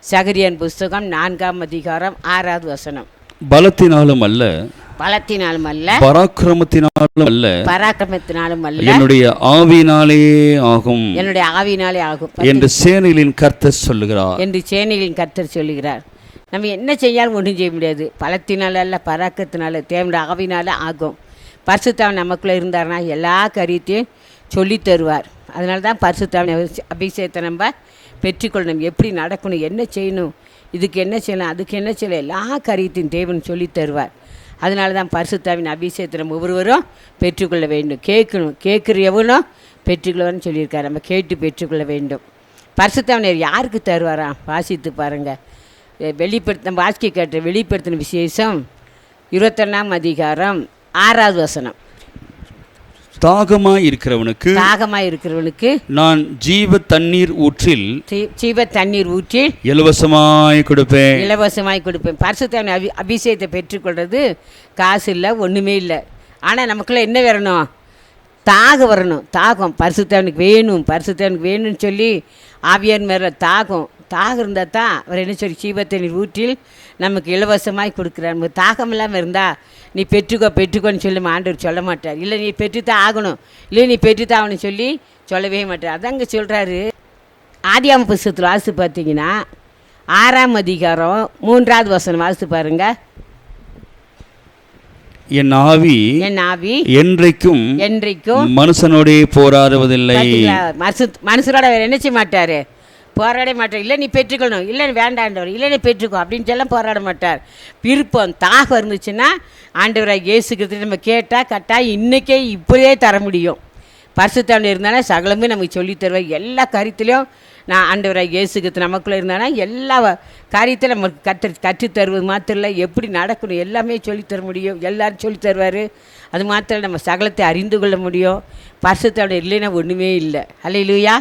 சகரியான் புஸ்தகம் 4ஆம் அதிகாரம் 6வது வசனம். பலத்தினாலும் அல்ல, பலத்தினாலும் அல்ல, பராக்கிரமத்தினாலும் அல்ல, பராக்கிரமத்தினாலும் அல்ல, என்னுடைய ஆவியினாலே ஆகும், என்னுடைய ஆவியினாலே ஆகும் என்று சேனைகளின் கர்த்தர் சொல்லுகிறார். என்று சேனைகளின் கர்த்தர் சொல்லுகிறார். நம்ம என்ன செய்யாலும் ஒன்றும் செய்ய முடியாது. பலத்தினால அல்ல, பராக்கத்தினால, தேவனுடைய ஆவினால ஆகும். பரிசுத்தாவின் நமக்குள்ளே இருந்தார்னா எல்லா காரியத்தையும் சொல்லி தருவார். அதனால தான் பரிசுத்தாவின் அபிஷேகத்தை நம்ம பெற்றுக்கொள்ளணும். எப்படி நடக்கணும், என்ன செய்யணும், இதுக்கு என்ன செய்யலாம், அதுக்கு என்ன செய்யலாம், எல்லா காரியத்தையும் தேவன் சொல்லி தருவார். அதனால தான் பரிசுத்தாவின் அபிஷேகத்தை நம்ம ஒவ்வொருவரும் பெற்றுக்கொள்ள வேண்டும். கேட்கணும், கேட்குற எவனும் பெற்றுக்கொள்ளவன்னு சொல்லியிருக்காரு. நம்ம கேட்டு பெற்றுக்கொள்ள வேண்டும். பரிசுத்தாவினர் யாருக்கு தருவாராம்? வாசித்து பாருங்கள். நம்ம வாசிக்க கேட்ட வெளிப்படுத்தின விசேஷம் 21ஆம் அதிகாரம் 6வது வசனம். தாகமாய் இருக்கிறவனுக்கு நான் ஜீவ தண்ணீர் ஊற்றில் இலவசமாய் கொடுப்பேன். பரிசுத்தாவின் அபிஷேகத்தை பெற்றுக்கொள்வது காசு இல்லை, ஒன்றுமே இல்லை. ஆனால் நமக்குள்ள என்ன வரணும்? தாகம் வரணும். தாகம் பரிசுத்தாவினுக்கு வேணும்னு சொல்லி ஆவியார் மேலே தாகம் இருந்தால் தான் அவர் என்ன சொல்லி ஜீவத்தண்ணீர் ஊற்றில் நமக்கு இலவசமாய் கொடுக்குறார். நமக்கு தாகம் இல்லாமல் இருந்தால் நீ பெற்றுக்கோன்னு சொல்லி ஆண்டவர் சொல்ல மாட்டார். இல்லை நீ பெற்றுத்தான் ஆகணும், இல்லை நீ பெற்றுத்தான் ஆகணும்னு சொல்லி சொல்லவே மாட்டார். அதாங்க சொல்கிறாரு. ஆதியாகம புஸ்தகத்தில் வாசித்து பார்த்தீங்கன்னா 6ஆம் அதிகாரம் 3வது வசனம் வாசித்து பாருங்க. என் ஆவி என்றைக்கும் மனுஷனோடே போராடுவதில்லை. மனுஷனோட என்ன செய்ய மாட்டார்? போராட மாட்டார். இல்லை நீ பெற்றுக்கணும், இல்லை நீ வேண்டாண்டவர், இல்லை நீ பெற்றுக்கோ அப்படின்னு சொல்ல போராட மாட்டார். விருப்பம் தாகம் இருந்துச்சுன்னா ஆண்டவராக இயேசு கிறிஸ்து நம்ம கேட்டால் கட்டால் இன்றைக்கே இப்போயே தர முடியும். பரிசுத்தாவில இருந்தானா சகலமே நமக்கு சொல்லித் தருவார். எல்லா காரியத்திலையும் நான் ஆண்டவராக இயேசு கிறிஸ்து நமக்குள்ளே இருந்தானா எல்லா காரியத்திலும் நமக்கு கற்றுத் தருவது மாத்திரம் இல்லை, எப்படி நடக்கணும் எல்லாமே சொல்லித்தர முடியும். எல்லோரும் சொல்லித் தருவார். அது மாத்திரம் நம்ம சகலத்தை அறிந்து கொள்ள முடியும். பரிசுத்தாவில இல்லைன்னா ஒன்றுமே இல்லை. அல்லேலூயா.